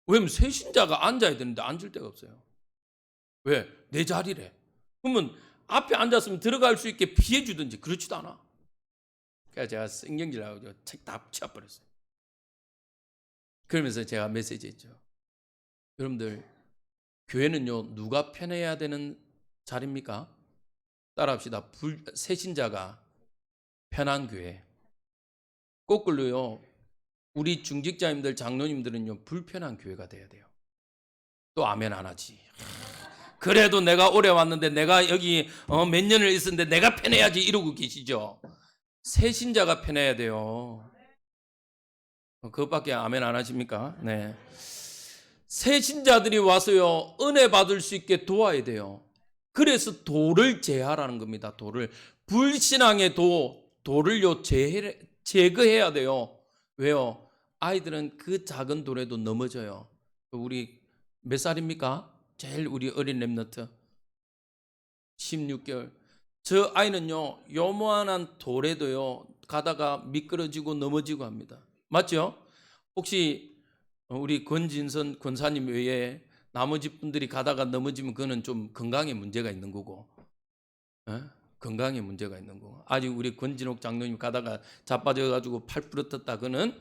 왜냐면 세신자가 앉아야 되는데 앉을 데가 없어요. 왜? 내 자리래. 그러면 앞에 앉았으면 들어갈 수 있게 피해 주든지. 그렇지도 않아. 그래서 제가 성경질하고 책 다 치워버렸어요. 그러면서 제가 메시지 했죠. 여러분들, 교회는요, 누가 편해야 되는 자리입니까? 따라합시다. 새신자가 편한 교회. 거꾸로요, 우리 중직자님들, 장로님들은요, 불편한 교회가 돼야 돼요. 또 아멘 안 하지. 그래도 내가 오래 왔는데, 내가 여기 몇 년을 있었는데 내가 편해야지, 이러고 계시죠. 새신자가 편해야 돼요. 그것밖에 아멘 안 하십니까? 네. 새신자들이 와서요, 은혜 받을 수 있게 도와야 돼요. 그래서 도를 제하라는 겁니다. 도를. 불신앙의 도를요, 제거해야 돼요. 왜요? 아이들은 그 작은 돌에도 넘어져요. 우리 몇 살입니까? 제일 우리 어린 랩너트 16개월. 저 아이는요, 요만한 돌에도요 가다가 미끄러지고 넘어지고 합니다. 맞죠? 혹시 우리 권진선 권사님 외에 나머지 분들이 가다가 넘어지면 그거는 좀 건강에 문제가 있는 거고, 건강에 문제가 있는 거고. 아직 우리 권진옥 장로님 가다가 자빠져가지고 팔 부러졌다, 그거는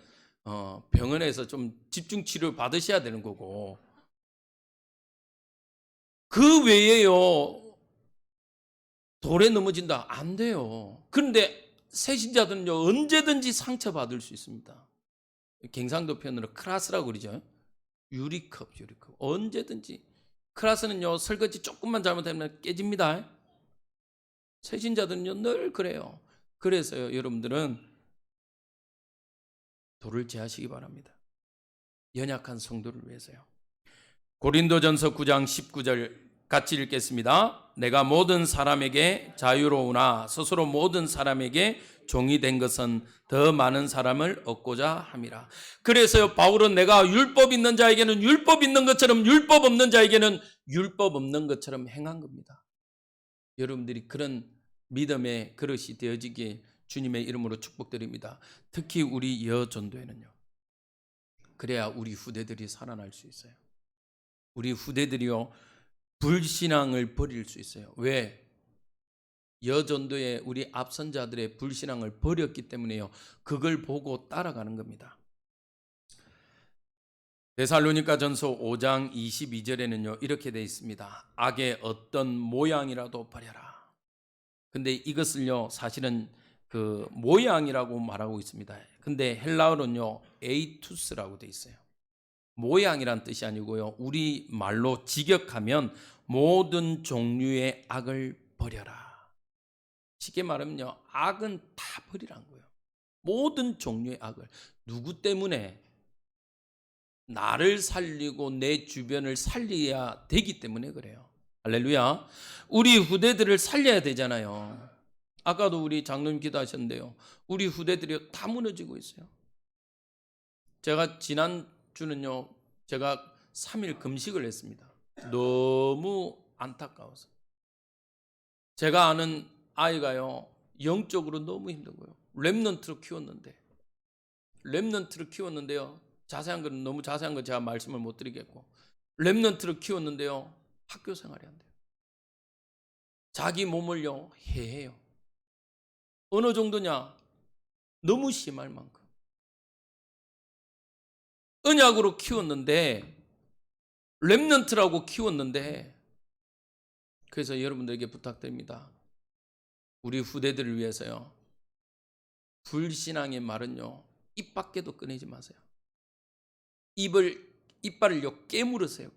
병원에서 좀 집중 치료 받으셔야 되는 거고. 그 외에요, 돌에 넘어진다 안 돼요. 그런데 새신자들은요, 언제든지 상처받을 수 있습니다. 경상도 표현으로 크라스라고 그러죠. 유리컵. 언제든지. 크라스는요, 설거지 조금만 잘못하면 깨집니다. 새신자들은요, 늘 그래요. 그래서요, 여러분들은 돌을 제하시기 바랍니다. 연약한 성도를 위해서요. 고린도전서 9장 19절 같이 읽겠습니다. 내가 모든 사람에게 자유로우나 스스로 모든 사람에게 종이 된 것은 더 많은 사람을 얻고자 함이라. 그래서요, 바울은 내가 율법 있는 자에게는 율법 있는 것처럼, 율법 없는 자에게는 율법 없는 것처럼 행한 겁니다. 여러분들이 그런 믿음의 그릇이 되어지기에 주님의 이름으로 축복드립니다. 특히 우리 여전도에는요. 그래야 우리 후대들이 살아날 수 있어요. 우리 후대들이요, 불신앙을 버릴 수 있어요. 왜? 여전도에 우리 앞선자들의 불신앙을 버렸기 때문에요. 그걸 보고 따라가는 겁니다. 데살로니가전서 5장 22절에는요 이렇게 되어 있습니다. 악의 어떤 모양이라도 버려라. 근데 이것을요, 사실은 그 모양이라고 말하고 있습니다. 근데 헬라어로는요 에이투스라고 되어 있어요. 모양이란 뜻이 아니고요. 우리 말로 직역하면 모든 종류의 악을 버려라. 쉽게 말하면요, 악은 다 버리라는 거예요. 모든 종류의 악을. 누구 때문에? 나를 살리고 내 주변을 살려야 되기 때문에 그래요. 할렐루야. 우리 후대들을 살려야 되잖아요. 아까도 우리 장로님 기도하셨는데요, 우리 후대들이 다 무너지고 있어요. 제가 지난주는요, 제가 3일 금식을 했습니다. 너무 안타까워서. 제가 아는 아이가요, 영적으로 너무 힘든 거예요. 렘넌트로 키웠는데요, 자세한 건 너무 자세한 건 제가 말씀을 못 드리겠고, 렘넌트를 키웠는데요, 학교 생활이 안 돼요. 자기 몸을요, 해해요. 어느 정도냐? 너무 심할 만큼. 언약으로 키웠는데, 렘넌트라고 키웠는데, 그래서 여러분들에게 부탁드립니다. 우리 후대들을 위해서요, 불신앙의 말은요, 입 밖에도 꺼내지 마세요. 이빨을요, 깨물으세요.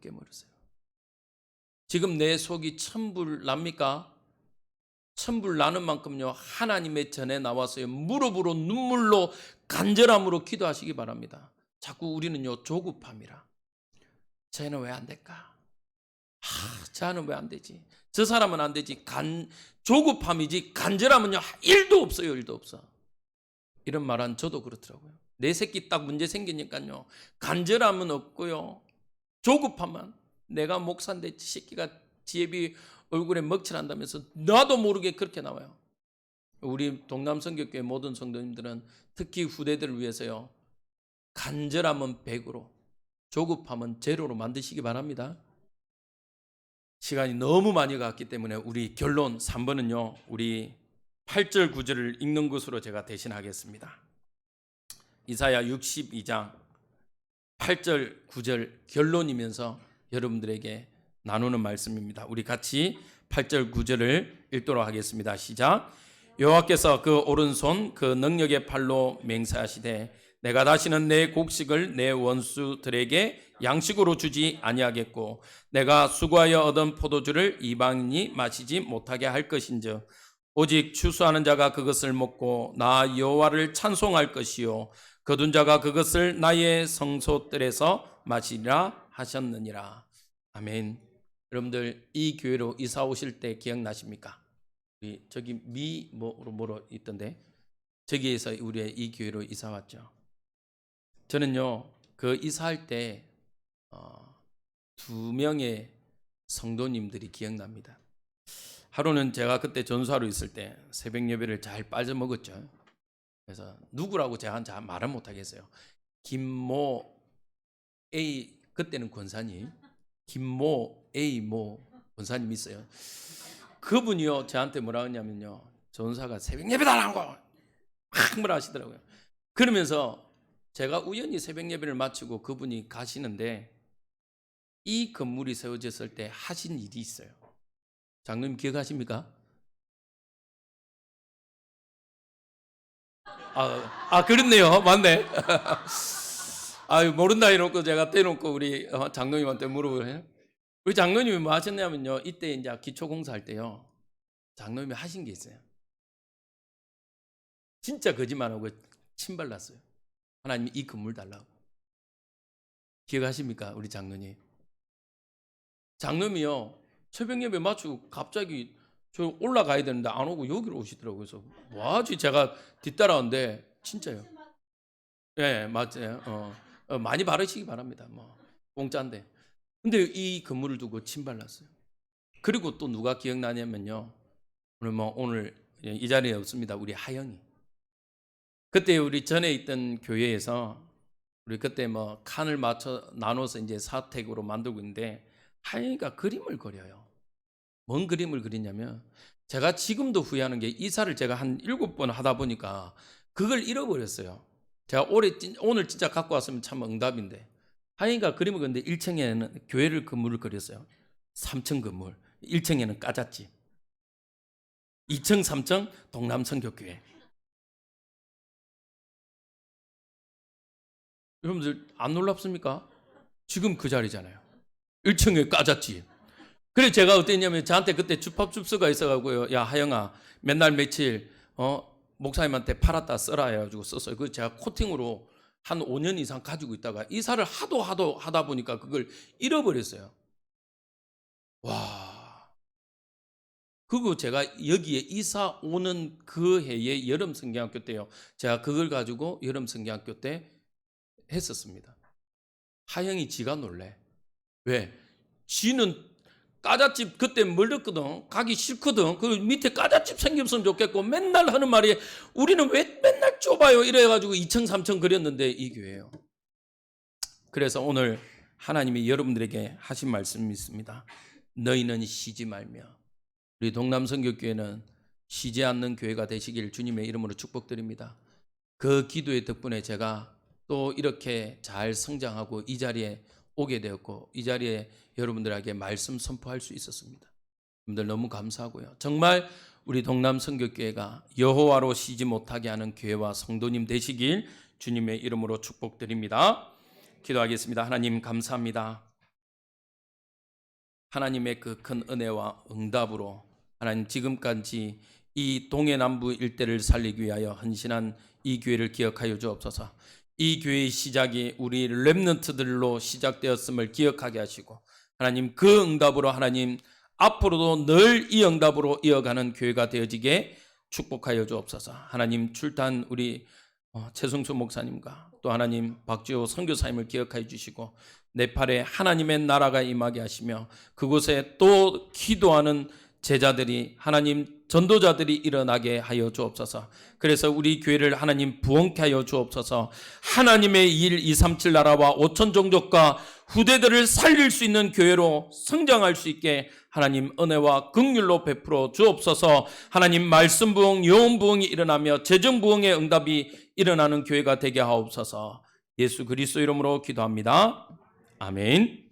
지금 내 속이 천불 납니까? 천불 나는 만큼요, 하나님의 전에 나와서요, 무릎으로 눈물로 간절함으로 기도하시기 바랍니다. 자꾸 우리는요, 조급함이라. 쟤는 왜 안 될까? 쟤는 왜 안 되지? 저 사람은 안 되지. 조급함이지 간절함은요, 1도 없어요. 1도 없어. 이런 말은 저도 그렇더라고요. 내 새끼 딱 문제 생기니까요, 간절함은 없고요, 조급함만. 내가 목사인데 새끼가 지혜비 얼굴에 먹칠한다면서 나도 모르게 그렇게 나와요. 우리 동남성교회 모든 성도님들은 특히 후대들을 위해서요, 간절함은 100으로, 조급함은 제로로 만드시기 바랍니다. 시간이 너무 많이 갔기 때문에 우리 결론 3번은요, 우리 8절 9절을 읽는 것으로 제가 대신하겠습니다. 이사야 62장 8절 9절 결론이면서 여러분들에게 나누는 말씀입니다. 우리 같이 8절 9절을 읽도록 하겠습니다. 시작. 여호와께서 그 오른손 그 능력의 팔로 맹세하시되 내가 다시는 내 곡식을 내 원수들에게 양식으로 주지 아니하겠고 내가 수고하여 얻은 포도주를 이방인이 마시지 못하게 할 것인즉 오직 추수하는 자가 그것을 먹고 나 여호와를 찬송할 것이요 거둔 자가 그것을 나의 성소들에서 마시리라 하셨느니라. 아멘. 여러분들 이 교회로 이사 오실 때 기억나십니까? 저기 뭐로 있던데 저기에서 우리 이 교회로 이사 왔죠. 저는요, 그 이사할 때 2명의 성도님들이 기억납니다. 하루는 제가 그때 전수하러 있을 때 새벽 예배를 잘 빠져먹었죠. 그래서 누구라고 제가 말은 못하겠어요. 김모 A, 그때는 권사님, 김모 A 모 권사님 있어요. 그분이요, 저한테 뭐라 하냐면요, 전사가 새벽 예배달라고 막 뭐라 하시더라고요. 그러면서 제가 우연히 새벽 예배를 마치고 그분이 가시는데 이 건물이 세워졌을 때 하신 일이 있어요. 장로님 기억하십니까? 그렇네요. 맞네. 모른다 해놓고 제가 떼놓고 우리 장로님한테 물어보래요. 우리 장로님이 뭐 하셨냐면요, 이때 이제 기초공사 할 때요, 장로님이 하신 게 있어요. 진짜 거짓말하고 침 발랐어요. 하나님이 이 건물 달라고. 기억하십니까? 우리 장로님. 장로님이요, 새벽 예배 마치고 갑자기 저 올라가야 되는데 안 오고 여기로 오시더라고요. 그래서 뭐하지? 제가 뒤따라오는데 진짜요. 예, 맞아요. 많이 바르시기 바랍니다. 뭐 공짜인데. 근데 이 건물을 두고 침 발랐어요. 그리고 또 누가 기억나냐면요, 오늘 이 자리에 없습니다. 우리 하영이. 그때 우리 전에 있던 교회에서 우리 그때 뭐 칸을 맞춰 나눠서 이제 사택으로 만들고 있는데 하영이가 그림을 그려요. 뭔 그림을 그리냐면, 제가 지금도 후회하는 게 이사를 제가 한 7번 하다 보니까 그걸 잃어버렸어요. 제가 오늘 진짜 갖고 왔으면 참 응답인데, 하영이가 그림을 그렸는데 1층에는 교회를 건물을 그렸어요. 3층 건물, 1층에는 까잣집, 2층 3층 동남성교교회. 여러분들 안 놀랍습니까? 지금 그 자리잖아요. 1층에 까졌지. 그래서 제가 어땠냐면 저한테 그때 주팝줍스가 있어가고요. 야 하영아 맨날 며칠 목사님한테 팔았다 써라 해가지고 썼어요. 그 제가 코팅으로 한 5년 이상 가지고 있다가 이사를 하도 하다 보니까 그걸 잃어버렸어요. 와. 그리고 제가 여기에 이사 오는 그 해에 여름 성경학교 때요. 제가 그걸 가지고 여름 성경학교 때 했었습니다. 하영이 지가 놀래. 왜? 지는 까잣집 그때 멀었거든. 가기 싫거든. 그 밑에 까잣집 생겼으면 좋겠고 맨날 하는 말이 우리는 왜 맨날 좁아요 이래가지고 2층 3층 그렸는데 이 교회예요. 그래서 오늘 하나님이 여러분들에게 하신 말씀이 있습니다. 너희는 쉬지 말며. 우리 동남선교교회는 쉬지 않는 교회가 되시길 주님의 이름으로 축복드립니다. 그 기도의 덕분에 제가 또 이렇게 잘 성장하고 이 자리에 오게 되었고 이 자리에 여러분들에게 말씀 선포할 수 있었습니다. 여러분들 너무 감사하고요. 정말 우리 동남선교교회가 여호와로 쉬지 못하게 하는 교회와 성도님 되시길 주님의 이름으로 축복드립니다. 기도하겠습니다. 하나님 감사합니다. 하나님의 그 큰 은혜와 응답으로 하나님 지금까지 이 동해남부 일대를 살리기 위하여 헌신한 이 교회를 기억하여 주옵소서. 이 교회의 시작이 우리 렘넌트들로 시작되었음을 기억하게 하시고 하나님 그 응답으로 하나님 앞으로도 늘 이 응답으로 이어가는 교회가 되어지게 축복하여 주옵소서. 하나님 출탄 우리 최승수 목사님과 또 하나님 박지호 선교사님을 기억하여 주시고 네팔에 하나님의 나라가 임하게 하시며 그곳에 또 기도하는 제자들이 하나님 전도자들이 일어나게 하여 주옵소서. 그래서 우리 교회를 하나님 부흥케 하여 주옵소서. 하나님의 일 237 나라와 5천 종족과 후대들을 살릴 수 있는 교회로 성장할 수 있게 하나님 은혜와 긍휼로 베풀어 주옵소서. 하나님 말씀 부흥, 영혼 부흥이 일어나며 재정 부흥의 응답이 일어나는 교회가 되게 하옵소서. 예수 그리스도 이름으로 기도합니다. 아멘.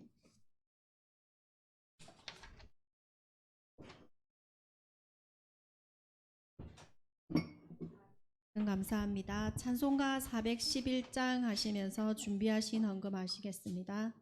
감사합니다. 찬송가 411장 하시면서 준비하신 헌금 하시겠습니다.